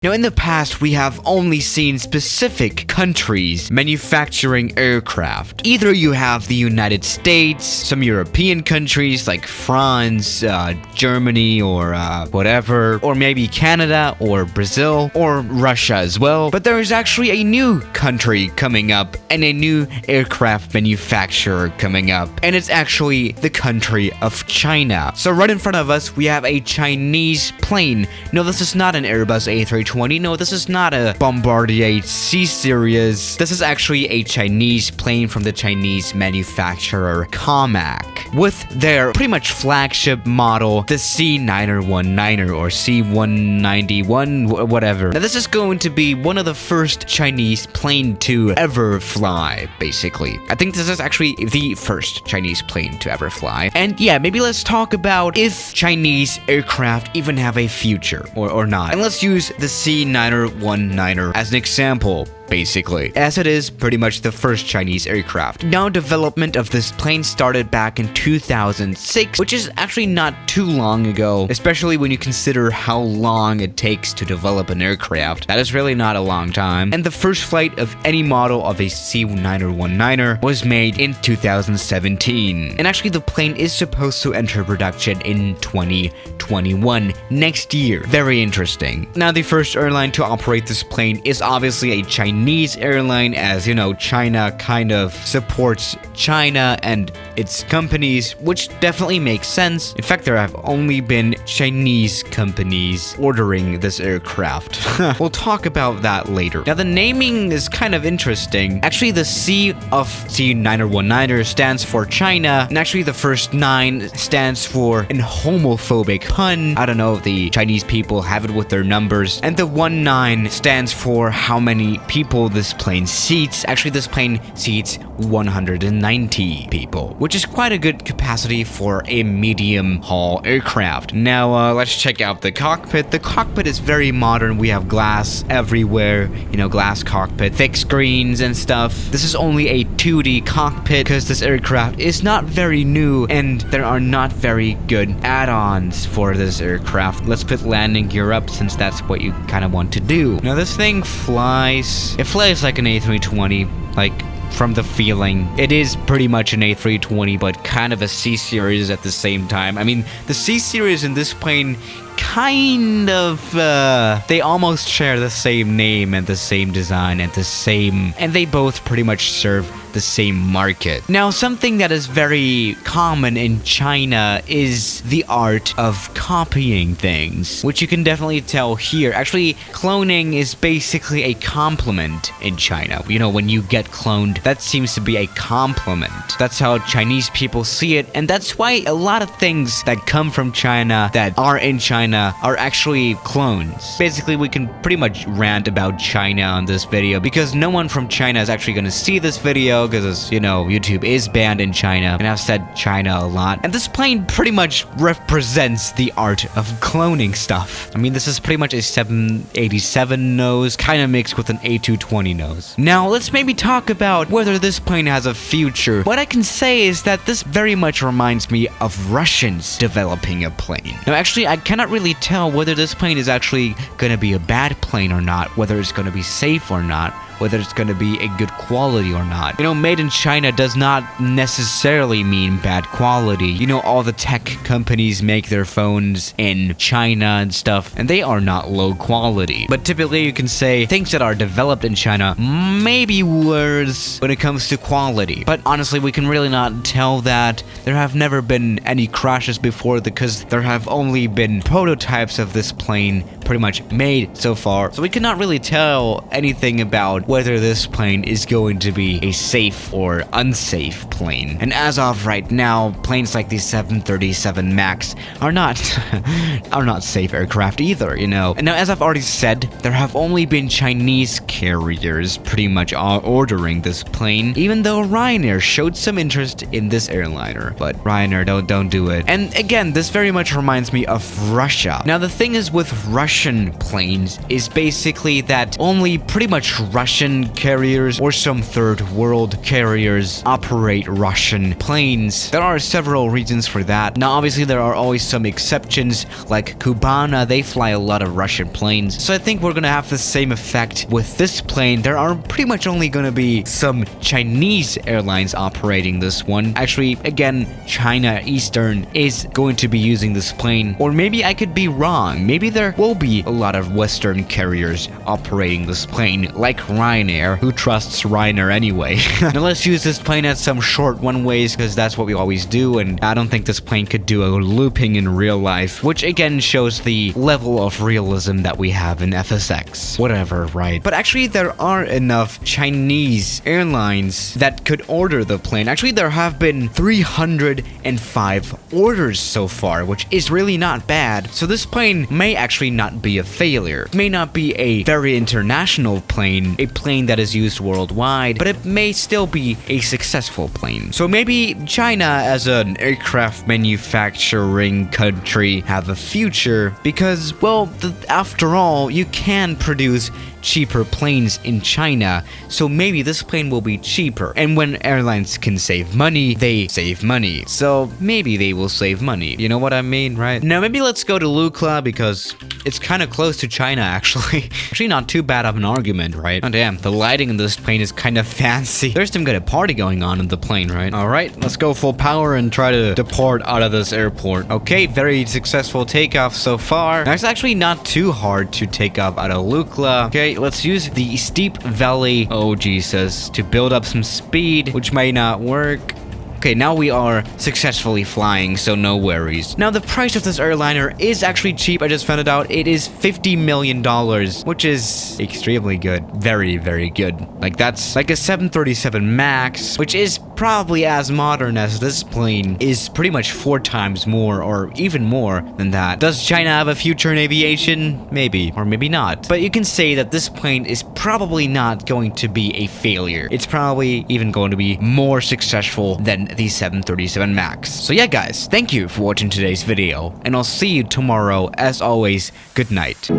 Now, in the past, we have only seen specific countries manufacturing aircraft. Either you have the United States, some European countries like France, Germany, or whatever, or maybe Canada or Brazil or Russia as well. But there is actually a new country coming up and a new aircraft manufacturer coming up, and it's actually the country of China. So right in front of us, we have a Chinese plane. No, this is not an Airbus A320. No, this is not a Bombardier C-Series. This is actually a Chinese plane from the Chinese manufacturer Comac, with their pretty much flagship model, the c919 or c191, whatever. Now, this is going to be one of the first Chinese plane to ever fly, basically. I think this is actually the first Chinese plane to ever fly. And yeah, maybe let's talk about if Chinese aircraft even have a future or not. And let's use the c919 as an example, basically, as it is pretty much the first Chinese aircraft. Now, development of this plane started back in 2006, which is actually not too long ago, especially when you consider how long it takes to develop an aircraft. That is really not a long time. And the first flight of any model of a c919 was made in 2017. And actually, the plane is supposed to enter production in 2021, next year. Very interesting. Now, the first airline to operate this plane is obviously a Chinese airline, as you know, China kind of supports China and its companies, which definitely makes sense. In fact, there have only been Chinese companies ordering this aircraft. We'll talk about that later. Now, the naming is kind of interesting. Actually, the C of c919 stands for China, and actually the first 9 stands for an homophobic pun. I don't know if the Chinese people have it with their numbers. And the 19 stands for how many people this plane seats. Actually, this plane seats 190 people, which is quite a good capacity for a medium haul aircraft. Now, let's check out the cockpit. The cockpit is very modern. We have glass everywhere, you know, glass cockpit, thick screens and stuff. This is only a 2D cockpit because this aircraft is not very new and there are not very good add-ons for this aircraft. Let's put landing gear up since that's what you kind of want to do. Now, this thing flies. It flies like an A320, like from the feeling. It is pretty much an A320, but kind of a C-Series at the same time. I mean, the C-Series in this plane kind of, they almost share the same name and the same design and they both pretty much serve the same market. Now, something that is very common in China is the art of copying things, which you can definitely tell here. Actually, cloning is basically a compliment in China. You know, when you get cloned, that seems to be a compliment. That's how Chinese people see it, and that's why a lot of things that come from China that are in China are actually clones. Basically, we can pretty much rant about China on this video because no one from China is actually going to see this video because, you know, YouTube is banned in China, and I've said China a lot. And this plane pretty much represents the art of cloning stuff. I mean, this is pretty much a 787 nose, kind of mixed with an A220 nose. Now, let's maybe talk about whether this plane has a future. What I can say is that this very much reminds me of Russians developing a plane. Now, actually, I cannot really tell whether this plane is actually going to be a bad plane or not, whether it's going to be safe or not, whether it's going to be a good quality or not. You know, made in China does not necessarily mean bad quality. You know, all the tech companies make their phones in China and stuff, and they are not low quality. But typically you can say things that are developed in China may be worse when it comes to quality. But honestly, we can really not tell that. There have never been any crashes before because there have only been prototypes of this plane pretty much made so far. So we cannot really tell anything about whether this plane is going to be a safe or unsafe plane. And as of right now, planes like the 737 MAX are not safe aircraft either, you know. And now, as I've already said, there have only been Chinese carriers pretty much ordering this plane, even though Ryanair showed some interest in this airliner. But Ryanair, don't do it. And again, this very much reminds me of Russia. Now, the thing is with Russia, Russian planes is basically that only pretty much Russian carriers or some third world carriers operate Russian planes. There are several reasons for that. Now, obviously, there are always some exceptions, like Cubana, they fly a lot of Russian planes. So I think we're gonna have the same effect with this plane. There are pretty much only gonna be some Chinese airlines operating this one. Actually, again, China Eastern is going to be using this plane. Or maybe I could be wrong. Maybe there will be a lot of Western carriers operating this plane, like Ryanair. Who trusts Ryanair anyway? Now let's use this plane at some short one-ways, because that's what we always do, and I don't think this plane could do a looping in real life, which again shows the level of realism that we have in FSX. Whatever, right? But actually, there are enough Chinese airlines that could order the plane. Actually, there have been 305 orders so far, which is really not bad. So this plane may actually not be a failure. It may not be a very international plane, a plane that is used worldwide, but it may still be a successful plane. So maybe China as an aircraft manufacturing country have a future because, well, after all, you can produce cheaper planes in China, so maybe this plane will be cheaper. And when airlines can save money, they save money. So maybe they will save money. You know what I mean, right? Now maybe let's go to Lukla because it's kind of close to China, actually. Actually, not too bad of an argument, right? Oh damn, the lighting in this plane is kind of fancy. There's some good a party going on in the plane, right? All right, let's go full power and try to depart out of this airport. Okay, very successful takeoff so far. Now, it's actually not too hard to take off out of Lukla. Okay, let's use the steep valley, oh Jesus, to build up some speed, which may not work. Okay, now we are successfully flying, so no worries. Now, the price of this airliner is actually cheap. I just found it out. It is $50 million, which is extremely good. Very, very good. Like, that's like a 737 MAX, which is probably as modern as this plane, is pretty much 4 times more, or even more than that. Does China have a future in aviation? Maybe, or maybe not. But you can say that this plane is probably not going to be a failure. It's probably even going to be more successful than the 737 MAX. So yeah, guys, thank you for watching today's video, and I'll see you tomorrow. As always, good night.